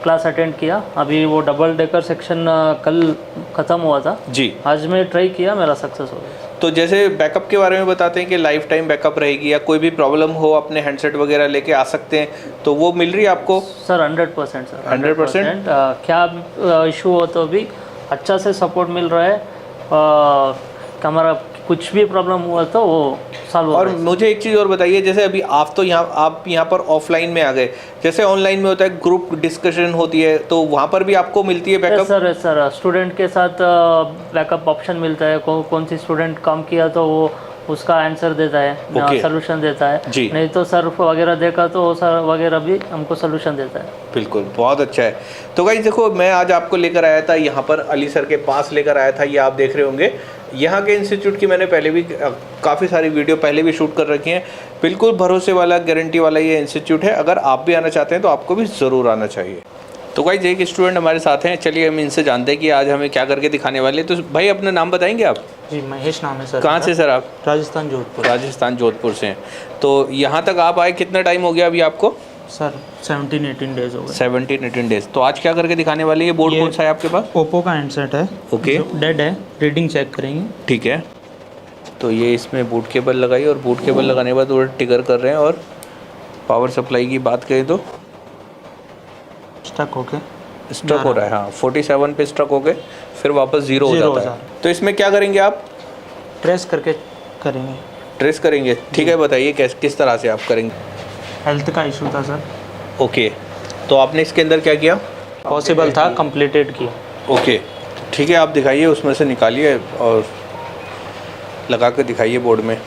क्लास अटेंड किया। अभी वो डबल डेकर सेक्शन कल ख़त्म हुआ था जी। आज मैं ट्राई किया, मेरा सक्सेस हो गया। तो जैसे बैकअप के बारे में बताते हैं कि लाइफ टाइम बैकअप रहेगी, या कोई भी प्रॉब्लम हो अपने हैंडसेट वगैरह लेके आ सकते हैं, तो वो मिल रही है आपको? Sir 100% sir 100%? क्या इशू हो तो भी अच्छा से सपोर्ट मिल रहा है। हमारा कुछ भी प्रॉब्लम हुआ तो वो सॉल्व हो और रहा है। मुझे एक चीज़ और बताइए, जैसे अभी आप यहाँ पर ऑफलाइन में आ गए, जैसे ऑनलाइन में होता है ग्रुप डिस्कशन होती है, तो वहाँ पर भी आपको मिलती है बैकअप? सर स्टूडेंट के साथ बैकअप ऑप्शन मिलता है। कौन सी स्टूडेंट काम किया तो वो उसका आंसर देता है, Okay. सोल्यूशन देता है जी। नहीं तो सर वगैरह देखा तो सर वगैरह भी हमको सोल्यूशन देता है। बिल्कुल, बहुत अच्छा है। तो गाइस देखो, मैं आज आपको लेकर आया था यहाँ पर, अली सर के पास लेकर आया था। ये आप देख रहे होंगे यहाँ के इंस्टीट्यूट की मैंने पहले भी काफ़ी सारी वीडियो पहले भी शूट कर रखी हैं। बिल्कुल भरोसे वाला, गारंटी वाला ये इंस्टीट्यूट है। अगर आप भी आना चाहते हैं तो आपको भी ज़रूर आना चाहिए। तो गाइस एक स्टूडेंट हमारे साथ हैं, चलिए हम इनसे जानते हैं कि आज हमें क्या करके दिखाने वाले हैं। तो भाई अपना नाम बताएंगे आप? जी महेश नाम है सर। कहाँ से सर आप? राजस्थान जोधपुर। राजस्थान जोधपुर से हैं। तो यहाँ तक आप आए कितना टाइम हो गया अभी आपको? सर 17-18 डेज हो गए। 17-18 डेज। तो आज क्या करके दिखाने वाले? ये बोर्ड कौन सा है आपके पास? ओप्पो का हैंडसेट है। ओके डेड है, रीडिंग चेक करेंगे। ठीक है। तो ये इसमें बूट केबल लगाई, और बूट केबल लगाने के बाद वो टिगर कर रहे हैं। और पावर सप्लाई की बात करें तो स्टक होके स्ट्रक हो रहा है। हाँ 47 पे स्ट्रक हो गए, फिर वापस ज़ीरो हो जाता है। तो इसमें क्या करेंगे आप? ट्रेस करके करेंगे। ट्रेस करेंगे, ठीक है। बताइए किस तरह से आप करेंगे? हेल्थ का इशू था सर। ओके, तो आपने इसके अंदर क्या किया? पॉसिबल था, कंप्लीटेड किया। ओके ठीक है, आप दिखाइए, उसमें से निकालिए और लगा कर दिखाइए बोर्ड में।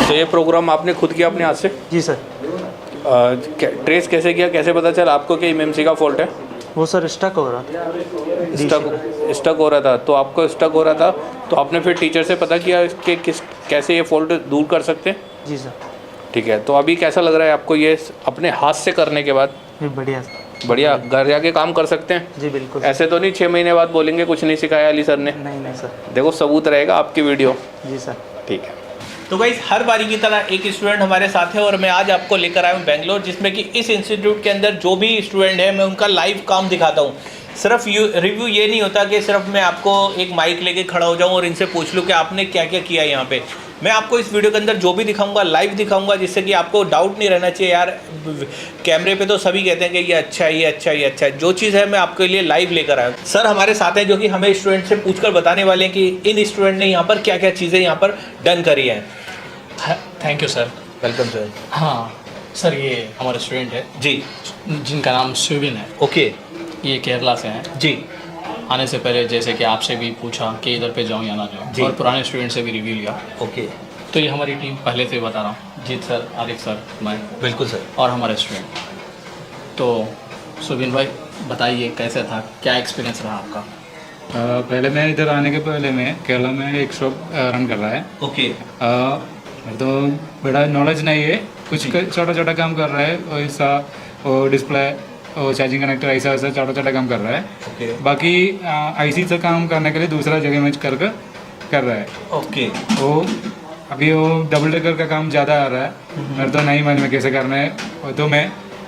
तो ये प्रोग्राम आपने खुद किया अपने हाथ से? जी सर। ट्रेस कैसे किया, कैसे पता चला आपको कि एमएमसी का फॉल्ट है? वो सर स्टक हो रहा था। स्टक हो रहा था। तो आपको स्टक हो रहा था, तो आपने फिर टीचर से पता किया कि कैसे ये फॉल्ट दूर कर सकते हैं? जी सर। ठीक है। तो अभी कैसा लग रहा है आपको ये अपने हाथ से करने के बाद? जी बढ़िया सर। बढ़िया। घर जाके काम कर सकते हैं? जी बिल्कुल। ऐसे तो नहीं 6 महीने बाद बोलेंगे कुछ नहीं सिखाया अली सर ने? नहीं नहीं सर। देखो सबूत रहेगा आपकी वीडियो। जी सर। ठीक है। तो गाइस हर बारी की तरह एक स्टूडेंट हमारे साथ है, और मैं आज आपको लेकर आया हूँ बेंगलोर, जिसमें कि इस इंस्टीट्यूट के अंदर जो भी स्टूडेंट है मैं उनका लाइव काम दिखाता हूँ। सिर्फ रिव्यू ये नहीं होता कि सिर्फ मैं आपको एक माइक लेके खड़ा हो जाऊँ और इनसे पूछ लूँ कि आपने क्या क्या किया यहाँ पे। मैं आपको इस वीडियो के अंदर जो भी दिखाऊंगा लाइव दिखाऊंगा, जिससे कि आपको डाउट नहीं रहना चाहिए यार कैमरे पे तो सभी कहते हैं कि ये अच्छा है, ये अच्छा है, ये अच्छा है। जो चीज़ है मैं आपके लिए लाइव लेकर आया हूँ। सर हमारे साथ हैं जो कि हमें स्टूडेंट से पूछकर बताने वाले हैं कि इन स्टूडेंट ने यहाँ पर क्या क्या चीज़ें यहाँ पर डन करी हैं। Thank you sir. Welcome sir. हाँ सर, ये हमारे स्टूडेंट है जी। जिनका नाम सुबिन है। ओके। ये केरला से हैं। जी। आने से पहले जैसे कि आपसे भी पूछा कि इधर पे जाऊँ या ना जी। जाऊँ, और पुराने स्टूडेंट से भी रिव्यू लिया। ओके। तो ये हमारी टीम पहले से बता रहा हूँ, जीत सर, आरिफ सर, मैं, बिल्कुल सर। और हमारे स्टूडेंट। तो सुबिन भाई बताइए कैसा था, क्या एक्सपीरियंस रहा आपका? पहले मैं इधर आने के पहले मैं केरला में एक शॉप रन कर रहा है। ओके। तो बड़ा नॉलेज नहीं है, कुछ छोटा छोटा काम कर रहा है, वैसा वो डिस्प्ले और चार्जिंग कनेक्टर ऐसा वैसा छोटा छोटा काम कर रहा है। ओके। बाकी आईसी से काम करने के लिए दूसरा जगह में कर रहा है। ओके। वो अभी वो डबल डेकर का काम ज़्यादा आ रहा है, मेरे तो नहीं मालूम है कैसे करना है। और तो मैं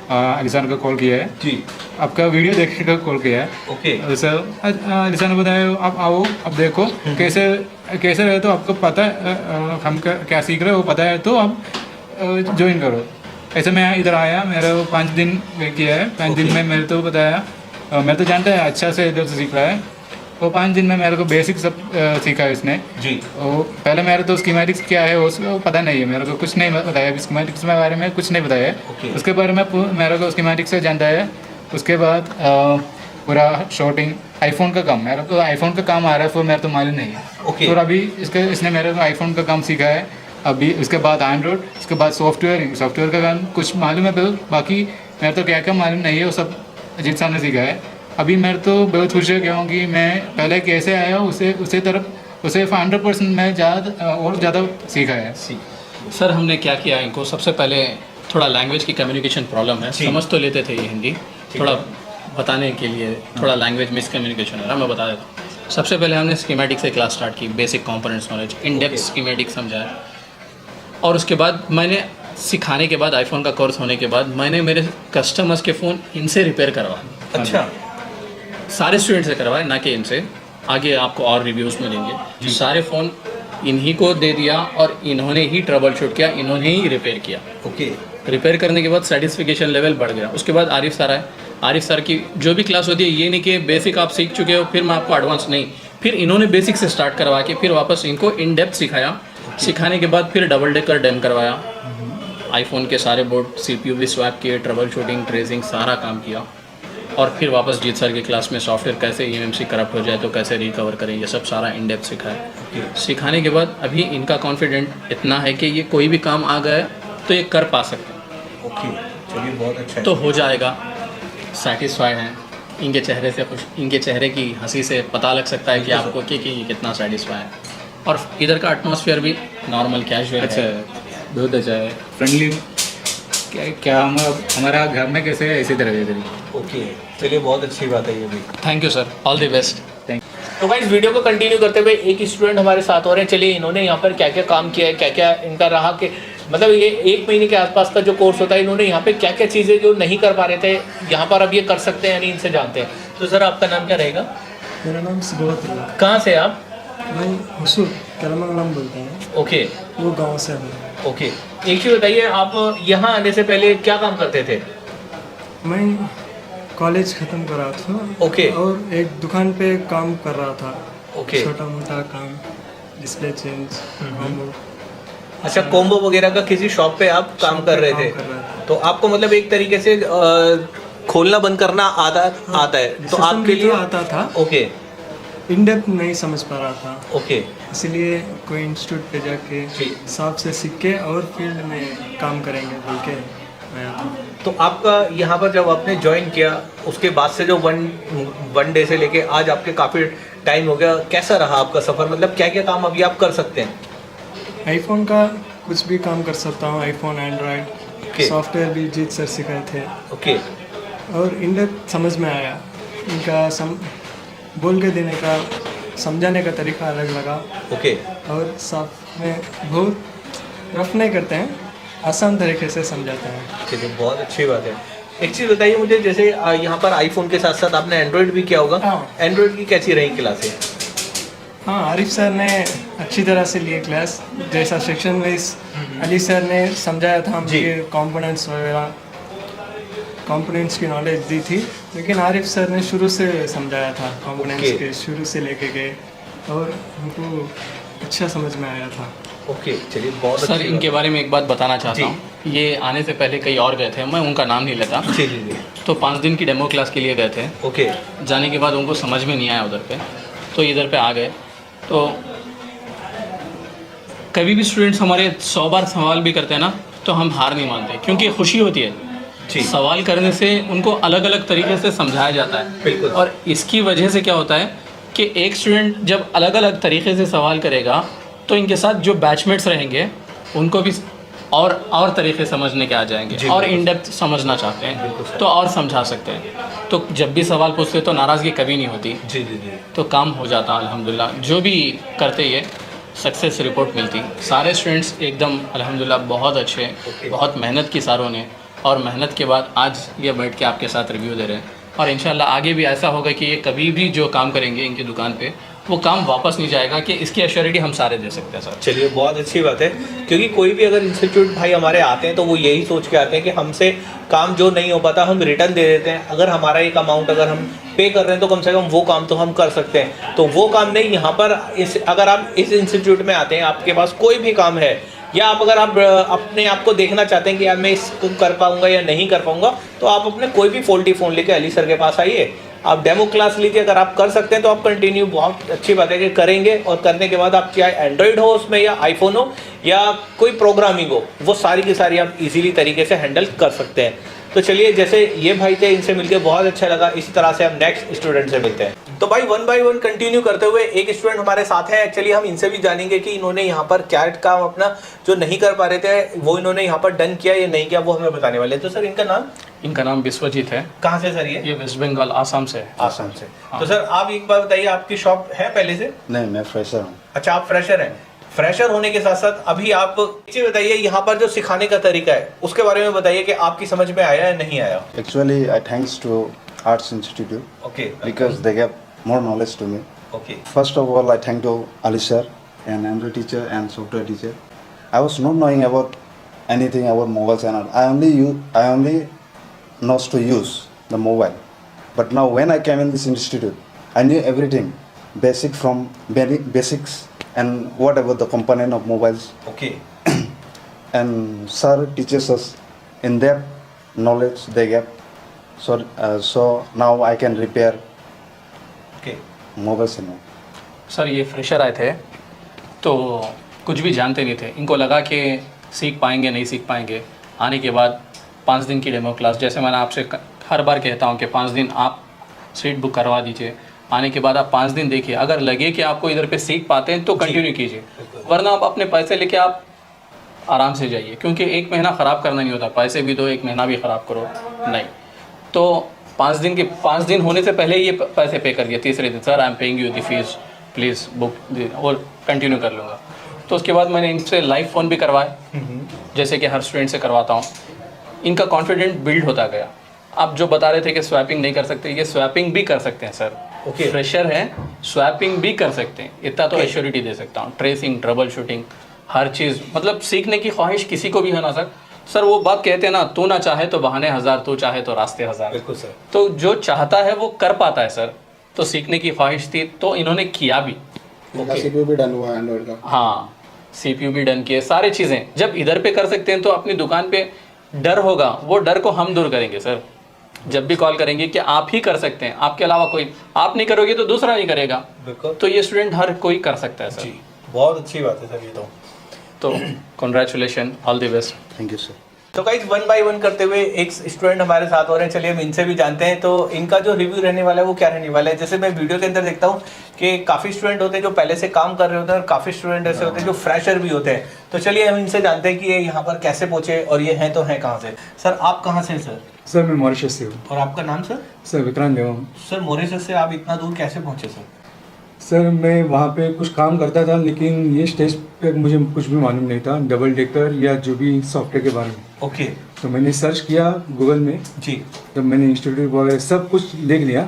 अलीसान को कॉल किया है जी। आपका वीडियो देखने का कॉल किया है। ओके सर अलीसान ने बताया आप आओ, अब देखो कैसे कैसे रहे तो आपको पता है हम क्या सीख रहे हो वो पता है तो आप ज्वाइन करो। ऐसे मैं इधर आया, मेरा 5 दिन किया है। 5 दिन में मेरे तो बताया, मैं तो जानता है अच्छा से इधर से सीख रहा है। वो 5 दिन में मेरे को बेसिक सब सीखा है इसने जी। वो पहले मेरे तो स्कीमेटिक्स क्या है वो पता नहीं है, मेरे को कुछ नहीं बताया, स्कीमेटिक्स के बारे में कुछ नहीं बताया। Okay. उसके बारे में मेरे को स्कीमेटिक्स से जानता है। उसके बाद पूरा शॉर्टिंग आईफोन का काम, मेरे को आईफोन का काम आ रहा है, वो मेरे तो मालूम नहीं है। Okay. तो अभी इसने मेरे को आईफोन का काम सीखा है। अभी उसके बाद एंड्रॉइड, उसके बाद सॉफ्टवेयर का काम कुछ मालूम है, बाकी मेरे तो क्या क्या मालूम नहीं है, वो सब अजीत साहब ने सीखा है। अभी मेरे तो बहुत खुश है क्योंकि मैं पहले कैसे आया उसे 100% मैं ज़्यादा और ज़्यादा सीखा है। सर हमने क्या किया इनको, सबसे पहले थोड़ा लैंग्वेज की कम्युनिकेशन प्रॉब्लम है, समझ तो लेते थे ये हिंदी, थोड़ा बताने के लिए थोड़ा लैंग्वेज मिसकम्युनिकेशन हो रहा है, मैं बता देता हूँ। सबसे पहले हमने स्कीमेटिक से क्लास स्टार्ट की, basic components knowledge, in depth schematic समझाया। और उसके बाद मैंने सिखाने के बाद, आईफोन का कोर्स होने के बाद, मैंने मेरे कस्टमर्स के फ़ोन इनसे रिपेयर करवाए। अच्छा। सारे स्टूडेंट से करवाए, ना कि इनसे। आगे आपको और रिव्यूज़ मिलेंगे। सारे फ़ोन इन्हीं को दे दिया और इन्होंने ही ट्रबल शूट किया, इन्होंने ही रिपेयर किया। ओके। रिपेयर करने के बाद सेटिस्फिकेशन लेवल बढ़ गया। उसके बाद आरिफ सर आए। आरिफ सर की जो भी क्लास होती है, ये नहीं कि बेसिक आप सीख चुके हो फिर मैं आपको एडवांस, नहीं, फिर इन्होंने बेसिक से स्टार्ट करवा के फिर वापस इनको इन डेप्थ सिखाया। सिखाने के बाद फिर डबल डेकर डेम करवाया, आईफोन के सारे बोर्ड CPU भी स्वैप किए, ट्रबल शूटिंग, ट्रेसिंग, सारा काम किया। और फिर वापस जीत सर की क्लास में सॉफ्टवेयर कैसे EMMC करप्ट हो जाए तो कैसे रिकवर करें, ये सब सारा इन डेप्थ सिखाया। सिखाने के बाद अभी इनका कॉन्फिडेंट इतना है कि ये कोई भी काम आ गया तो ये कर पा सकते हैं। ओके, चलिए बहुत अच्छा है। तो हो जाएगा, सेटिस्फाइड हैं। इनके चेहरे से खुश, इनके चेहरे की हंसी से पता लग सकता है कि आपको कि ये कितना सेटिस्फाई है। और इधर का एटमॉस्फेयर भी नॉर्मल कैजुअल अच्छा है, है, बहुत अच्छा है, फ्रेंडली। क्या हमारा घर में कैसे है इसी तरह इधर ही। ओके, चलिए बहुत अच्छी बात है ये भी। Thank you sir, all the best. तो गाइस वीडियो को कंटिन्यू करते हुए एक स्टूडेंट हमारे साथ हो रहे हैं। चलिए इन्होंने यहाँ पर क्या क्या काम किया है, क्या क्या इनका रहा कि मतलब ये 1 महीने के आसपास का जो कोर्स होता है, इन्होंने यहाँ पे क्या क्या चीज़ें जो नहीं कर पा रहे थे यहाँ पर अब ये कर सकते हैं, यानी इनसे जानते हैं। तो सर आपका नाम क्या रहेगा? मेरा नाम सिबोतुल्ला। कहाँ से आप? मैं हुसूर करमंगलम बोलते हैं। ओके। वो गांव से हूँ। ओके, एक चीज़ बताइए, आप यहाँ आने से पहले क्या काम करते थे? मैं कॉलेज ख़त्म कर रहा था। ओके। और एक दुकान पे काम कर रहा था। ओके। छोटा मोटा काम, डिस्प्ले चेंज, कॉम्बो। अच्छा, कॉम्बो वगैरह का किसी शॉप पे आप काम कर रहे थे? तो आपको मतलब एक तरीके से खोलना बंद करना आता है तो आपके लिए आता था। ओके। इन डेप्थ नहीं समझ पा रहा था। ओके। इसलिए कोई इंस्टीट्यूट पे जाके साहब से सीख के और फील्ड में काम करेंगे बोल के आया था। तो आपका यहाँ पर जब आपने ज्वाइन किया उसके बाद से जो वन डे से लेके आज आपके काफ़ी टाइम हो गया, कैसा रहा आपका सफ़र? मतलब क्या क्या काम अभी आप कर सकते हैं? आईफोन का कुछ भी काम कर सकता हूँ, आईफोन, एंड्रॉयड, सॉफ्टवेयर भी जीत सर सिखाए थे। ओके। और इन डेप्थ समझ में आया, इनका बोल के देने का, समझाने का तरीका अलग लगा। ओके। और साफ में बहुत रफ नहीं करते हैं, आसान तरीके से समझाते हैं। चलिए बहुत अच्छी बात है। एक चीज़ बताइए मुझे, जैसे यहाँ पर आईफोन के साथ साथ आपने एंड्रॉयड भी किया होगा। हाँ। एंड्रॉयड की कैसी रही क्लासें? हाँ, आरिफ सर ने अच्छी तरह से लिए क्लास, जैसा सेक्शन वाइज अली सर ने समझाया था मुझे, कंपोनेंट्स वगैरह, कंपोनेंट्स की नॉलेज दी थी, लेकिन आरिफ सर ने शुरू से समझाया था, कंपोनेंट्स के शुरू से लेके गए और हमको अच्छा समझ में आया था। ओके, चलिए बहुत सर अच्छी इनके बात बारे में एक बात बताना चाहता हूँ। ये आने से पहले कई और गए थे, मैं उनका नाम नहीं लेता। है। जी जी जी। तो 5 दिन की डेमो क्लास के लिए गए थे। ओके। जाने के बाद उनको समझ में नहीं आया उधर पे, तो इधर पे आ गए। तो कभी भी स्टूडेंट्स हमारे 100 बार सवाल भी करते हैं ना, तो हम हार नहीं मानते, क्योंकि खुशी होती है सवाल करने से। उनको अलग अलग तरीके से समझाया जाता है। बिल्कुल। और इसकी वजह से क्या होता है कि एक स्टूडेंट जब अलग अलग तरीके से सवाल करेगा तो इनके साथ जो बैचमेट्स रहेंगे उनको भी और तरीके समझने के आ जाएंगे, और इन डेप्थ समझना चाहते हैं तो और समझा सकते हैं। तो जब भी सवाल पूछते तो नाराज़गी कभी नहीं होती। जी जी जी। तो काम हो जाता अल्हम्दुलिल्लाह। जो भी करते ये सक्सेस रिपोर्ट मिलती। सारे स्टूडेंट्स एकदम अल्हम्दुलिल्लाह बहुत अच्छे, बहुत मेहनत की सारों ने, और मेहनत के बाद आज ये बैठ के आपके साथ रिव्यू दे रहे हैं। और इंशाल्लाह आगे भी ऐसा होगा कि ये कभी भी जो काम करेंगे इनकी दुकान पे वो काम वापस नहीं जाएगा, कि इसकी एश्योरिटी हम सारे दे सकते हैं सर। चलिए बहुत अच्छी बात है, क्योंकि कोई भी अगर इंस्टीट्यूट भाई हमारे आते हैं तो वो यही सोच के आते हैं कि हमसे काम जो नहीं हो पाता हम रिटर्न दे देते हैं। अगर हमारा एक अमाउंट अगर हम पे कर रहे हैं तो कम से कम वो काम तो हम कर सकते हैं। तो वो काम नहीं यहाँ पर अगर आप इस इंस्टीट्यूट में आते हैं, आपके पास कोई भी काम है, या अगर आप अपने आप को देखना चाहते हैं कि यार मैं इसको कर पाऊंगा या नहीं कर पाऊंगा, तो आप अपने कोई भी फॉल्टी फ़ोन लेके अली सर के पास आइए, आप डेमो क्लास लीजिए। अगर आप कर सकते हैं तो आप कंटिन्यू, बहुत अच्छी बात है कि करेंगे। और करने के बाद आप चाहे एंड्रॉयड हो उसमें या आईफोन हो या कोई प्रोग्रामिंग हो, वो सारी की सारी आप इजीली तरीके से हैंडल कर सकते हैं। तो चलिए, जैसे ये भाई थे, इनसे मिलकर बहुत अच्छा लगा। इसी तरह से हम नेक्स्ट स्टूडेंट से मिलते हैं। तो भाई 1 बाय 1 कंटिन्यू करते हुए एक स्टूडेंट हमारे साथ है। एक्चुअली हम इनसे भी जानेंगे कि इन्होंने यहाँ पर क्या काम अपना जो नहीं कर पा रहे थे वो इन्होंने यहाँ पर डन किया या नहीं किया, वो हमें बताने वाले हैं। तो सर इनका नाम विश्वजीत है। कहाँ से सर? ये वेस्ट बंगाल आसाम से है। आसाम से। तो सर आप एक बार बताइए, आपकी शॉप है पहले से? नहीं, मैं फ्रेशर हूँ। अच्छा, आप फ्रेशर हैं। फ्रेशर होने के साथ साथ अभी आप ये बताइए, यहाँ पर जो सिखाने का तरीका है उसके बारे में बताइए कि आपकी समझ में आया या नहीं आया। Actually, I thanks to Arts Institute. Okay. Because they gave more knowledge to me. Okay. First of all, I thank to Ali sir, an Android teacher and software teacher. I was not knowing about anything about mobiles and all. I only knows to use the mobile. But now when I came in this institute, I knew everything, basic from very basics and whatever the component of mobiles. Okay. And sir teaches us in depth knowledge they gave. So now I can repair Okay. mobiles and all. Sir ये fresher आए थे तो कुछ भी जानते नहीं थे। इनको लगा कि सीख पाएंगे नहीं सीख पाएंगे। आने के बाद 5 दिन की डेमो क्लास, जैसे मैंने आपसे हर बार कहता हूँ कि 5 दिन आप सीट बुक करवा दीजिए। आने के बाद आप 5 दिन देखिए, अगर लगे कि आपको इधर पे सीख पाते हैं तो कंटिन्यू कीजिए, वरना आप अपने पैसे लेके आप आराम से जाइए, क्योंकि 1 महीना ख़राब करना नहीं होता। पैसे भी दो, 1 महीना भी ख़राब करो नहीं। तो 5 दिन होने से पहले ये पैसे पे कर दिए। तीसरे दिन sir I am paying you the fees, please book, और कंटिन्यू कर लूँगा। तो उसके बाद मैंने इनसे लाइव फ़ोन भी करवाए, जैसे कि हर स्टूडेंट से करवाता हूँ। इनका कॉन्फिडेंट बिल्ड होता गया। आप जो बता रहे थे कि स्वैपिंग नहीं कर सकते, ये स्वैपिंग भी कर सकते हैं सर। Okay. फ्रेशर है, स्वैपिंग भी कर सकते हैं, इतना तो एश्योरिटी दे सकता हूँ। ट्रेसिंग, ट्रबल शूटिंग, हर चीज़, मतलब सीखने की ख्वाहिश किसी को भी है ना सर। वो बात कहते हैं ना, तू ना चाहे तो बहाने 1000, तू चाहे तो रास्ते 1000। बिल्कुल सर। तो जो चाहता है वो कर पाता है सर। तो सीखने की ख्वाहिश थी तो इन्होंने किया भी। CPU भी डन हुआ है एंड्रॉइड का। हाँ, CPU भी डन किए, सारी चीज़ें। जब इधर पे कर सकते हैं तो अपनी दुकान पे डर होगा, वो डर को हम दूर करेंगे सर। जब भी कॉल करेंगे कि आप ही कर सकते हैं, आपके अलावा कोई, आप नहीं करोगे तो दूसरा नहीं करेगा। बिल्कुल। तो ये स्टूडेंट हर कोई कर सकता है सर। जी, बहुत अच्छी बात है सर ये तो congratulation, all the best. Thank you sir. तो गाइस 1 बाय 1 करते हुए एक स्टूडेंट हमारे साथ हो रहे हैं। चलिए हम इनसे भी जानते हैं तो इनका जो रिव्यू रहने वाला है वो क्या रहने वाला है। जैसे मैं वीडियो के अंदर देखता हूँ कि काफ़ी स्टूडेंट होते हैं जो पहले से काम कर रहे होते हैं, और काफ़ी स्टूडेंट ऐसे होते हैं जो फ्रेशर भी होते हैं। तो चलिए हम इनसे जानते हैं कि ये यहाँ पर कैसे पहुँचे और ये हैं तो हैं कहाँ से। सर आप कहाँ से हैं सर? सर मैं मॉरिशस से हूँ। और आपका नाम सर? सर विक्रांत देवम। सर मॉरिशस से आप इतना दूर कैसे पहुँचे सर? सर मैं वहाँ पे कुछ काम करता था, लेकिन ये स्टेज पे मुझे कुछ भी मालूम नहीं था, डबल डेकर या जो भी सॉफ्टवेयर के बारे में। ओके। तो मैंने सर्च किया गूगल में जी। जब मैंने इंस्टीट्यूट वगैरह सब कुछ देख लिया,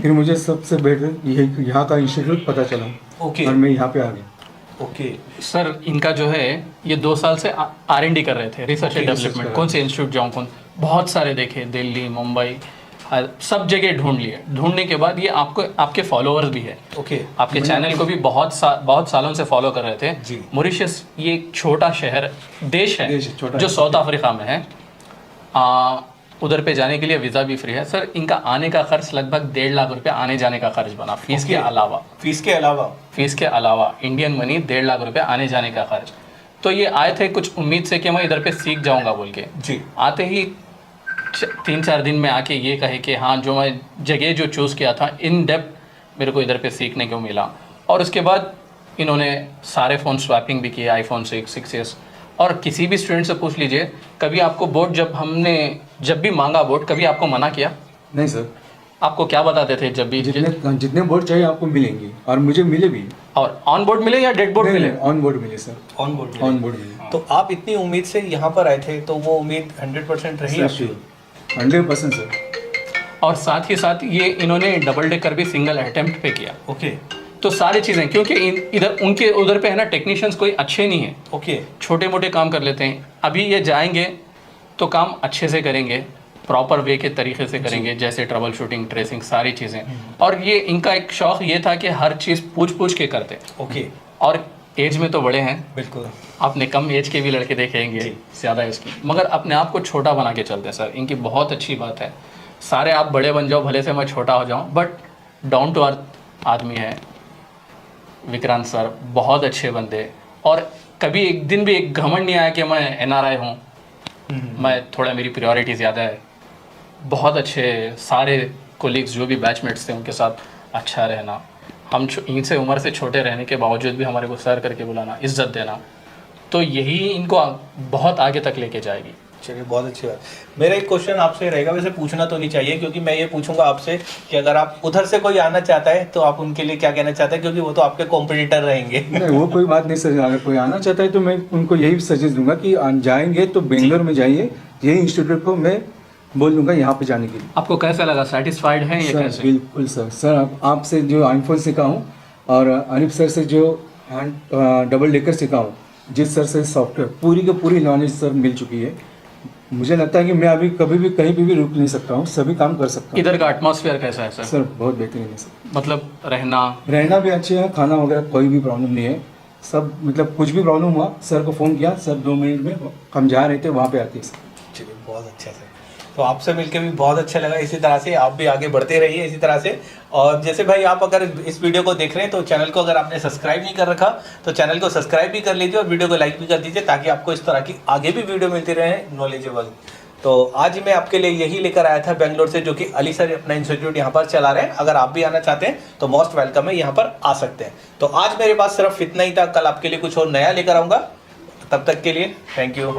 फिर मुझे सबसे बेटर यहाँ का इंस्टीट्यूट पता चला। ओके। और मैं यहाँ पे आ गया। ओके। सर इनका जो है ये 2 साल से R&D कर रहे थे, रिसर्च एंड डेवलपमेंट। कौन से इंस्टीट्यूट जाऊँ, कौन, बहुत सारे देखे, दिल्ली, मुंबई, सब जगह ढूंढ लिए। ढूंढने के बाद ये आपके फॉलोअर्स भी है। ओके। आपके चैनल को भी बहुत सालों से फॉलो कर रहे थे। जी। मॉरिशस ये एक छोटा शहर, देश है छोटा जो साउथ अफ्रीका में है। उधर पे जाने के लिए वीज़ा भी फ्री है सर। इनका आने का खर्च लगभग 1.5 लाख रुपए आने जाने का खर्च बना, फीस के अलावा। फीस के अलावा इंडियन मनी 1.5 लाख रुपए आने जाने का खर्च। तो ये आए थे कुछ उम्मीद से कि मैं इधर पे सीख जाऊंगा बोल के। जी। आते ही 3-4 दिन में आके ये कहे कि हाँ, जो मैं जगह जो चूज़ किया था इन डेप्थ मेरे को इधर पे सीखने को मिला। और उसके बाद इन्होंने सारे फ़ोन स्वैपिंग भी किए, iPhone 6, 6s। और किसी भी स्टूडेंट से पूछ लीजिए, कभी आपको बोर्ड जब भी मांगा बोर्ड, कभी आपको मना किया? नहीं सर। आपको क्या बताते थे जब भी जितने बोर्ड चाहिए आपको मिलेंगे और मुझे मिले भी। और ऑन बोर्ड मिले या डेड बोर्ड मिले? ऑन बोर्ड मिले sir, on board on board मिले। तो आप इतनी उम्मीद से यहाँ पर आए थे, तो वो उम्मीद 100% रही आपकी? 100% सर। और साथ ही साथ ये इन्होंने डबल डेकर भी सिंगल अटेम्प्ट पे किया। ओके तो सारी चीज़ें, क्योंकि इधर उनके उधर पे है ना टेक्नीशियंस कोई अच्छे नहीं है, ओके छोटे मोटे काम कर लेते हैं। अभी ये जाएंगे तो काम अच्छे से करेंगे, प्रॉपर वे के तरीके से करेंगे, जैसे ट्रबल शूटिंग, ट्रेसिंग, सारी चीज़ें। और ये इनका एक शौक ये था कि हर चीज़ पूछ के करते। ओके। और एज में तो बड़े हैं, बिल्कुल, आपने कम एज के भी लड़के देखेंगे, ज़्यादा एज की, मगर अपने आप को छोटा बना के चलते हैं सर। इनकी बहुत अच्छी बात है, सारे आप बड़े बन जाओ, भले से मैं छोटा हो जाऊँ, बट डाउन टू अर्थ आदमी है विक्रांत सर, बहुत अच्छे बंदे। और कभी एक दिन भी एक घमंड नहीं आया कि मैं NRI हूँ, मैं थोड़ा मेरी प्रायोरिटी ज़्यादा है। बहुत अच्छे सारे कोलीग्स जो भी बैचमेट्स थे उनके साथ अच्छा रहना, हम इनसे उम्र से छोटे रहने के बावजूद भी हमारे को सर करके बुलाना, इज्जत देना, तो यही इनको बहुत आगे तक लेके जाएगी। चलिए बहुत अच्छी बात। मेरा एक क्वेश्चन आपसे रहेगा, वैसे पूछना तो नहीं चाहिए क्योंकि मैं ये पूछूंगा आपसे कि अगर आप उधर से कोई आना चाहता है तो आप उनके लिए क्या कहना चाहते हैं, क्योंकि वो तो आपके कॉम्पिटिटर रहेंगे। नहीं वो कोई बात नहीं सर, अगर कोई आना चाहता है तो मैं उनको यही सजेस्ट दूंगा कि जाएंगे तो बेंगलोर में जाइए, यही इंस्टीट्यूट को मैं बोल दूंगा यहाँ पे जाने के लिए। आपको कैसा लगा, सेटिस्फाइड है ये? कैसे? बिल्कुल सर। सर आपसे जो आईफोन सीखा हूँ और अनिप सर से जो डबल डेकर सीखा हूँ, जिस सर से सॉफ्टवेयर पूरी की पूरी नॉलेज सर मिल चुकी है। मुझे लगता है कि मैं अभी कभी भी कहीं पे भी रुक नहीं सकता हूँ, सभी काम कर सकता हूँ। इधर का एटमॉस्फेयर कैसा है सर? सर बहुत बेहतरीन है सर, मतलब रहना भी अच्छे है, खाना वगैरह कोई भी प्रॉब्लम नहीं है। सब मतलब कुछ भी प्रॉब्लम हुआ सर को फ़ोन किया, सर 2 मिनट में हम जहाँ रहते वहाँ पे आते हैं सर। चलिए बहुत अच्छा सर, तो आपसे मिलकर भी बहुत अच्छा लगा। इसी तरह से आप भी आगे बढ़ते रहिए इसी तरह से। और जैसे भाई आप अगर इस वीडियो को देख रहे हैं तो चैनल को अगर आपने सब्सक्राइब नहीं कर रखा तो चैनल को सब्सक्राइब भी कर लीजिए और वीडियो को लाइक भी कर दीजिए, ताकि आपको इस तरह की आगे भी वीडियो मिलती रहे नॉलेजेबल। तो आज मैं आपके लिए यही लेकर आया था बेंगलोर से, जो कि अली सर अपना इंस्टीट्यूट यहाँ पर चला रहे हैं। अगर आप भी आना चाहते हैं तो मोस्ट वेलकम है, यहाँ पर आ सकते हैं। तो आज मेरे पास सिर्फ इतना ही था, कल आपके लिए कुछ और नया लेकर आऊँगा। तब तक के लिए थैंक यू।